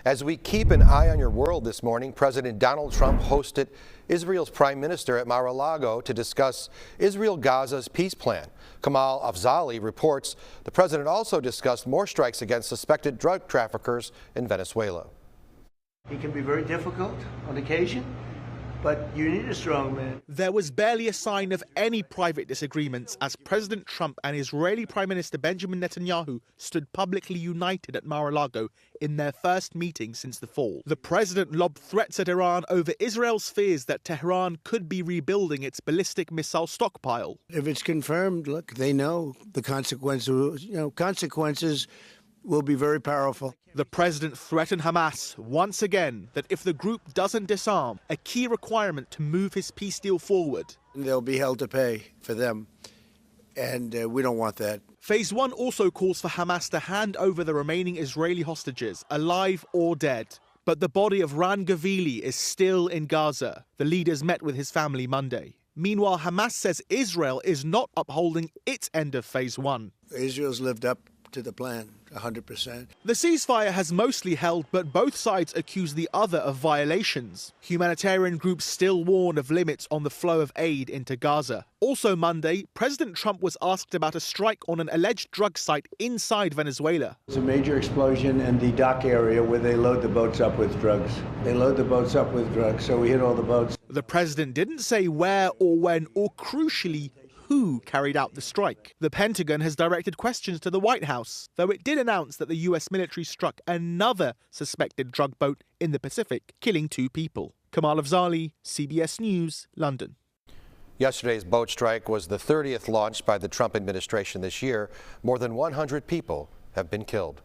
As we keep an eye on your world this morning, President Donald Trump hosted Israel's Prime Minister at Mar-a-Lago to discuss Israel-Gaza's peace plan. Kamal Afzali reports the president also discussed more strikes against suspected drug traffickers in Venezuela. He can be very difficult on occasion, but you need a strong man. There was barely a sign of any private disagreements as President Trump and Israeli Prime Minister Benjamin Netanyahu stood publicly united at Mar-a-Lago in their first meeting since the fall. The president lobbed threats at Iran over Israel's fears that Tehran could be rebuilding its ballistic missile stockpile. If it's confirmed, look, they know the consequences. Consequences will be very powerful. The president threatened Hamas once again that if the group doesn't disarm, a key requirement to move his peace deal forward, they'll be held to pay for them, and we don't want that. Phase 1 also calls for Hamas to hand over the remaining Israeli hostages, alive or dead. But the body of Ran Gavili is still in Gaza. The leaders met with his family Monday. Meanwhile, Hamas says Israel is not upholding its end of Phase 1. Israel's lived up to the plan 100%. The ceasefire has mostly held, but both sides accuse the other of violations. Humanitarian groups still warn of limits on the flow of aid into Gaza. Also Monday, President Trump was asked about a strike on an alleged drug site inside Venezuela. It's a major explosion in the dock area where they load the boats up with drugs. They load the boats up with drugs, so we hit all the boats. The president didn't say where or when, or crucially, who carried out the strike. The Pentagon has directed questions to the White House, though it did announce that the U.S. military struck another suspected drug boat in the Pacific, killing 2 people. Kamal Afzali, CBS News, London. Yesterday's boat strike was the 30th launched by the Trump administration this year. More than 100 people have been killed.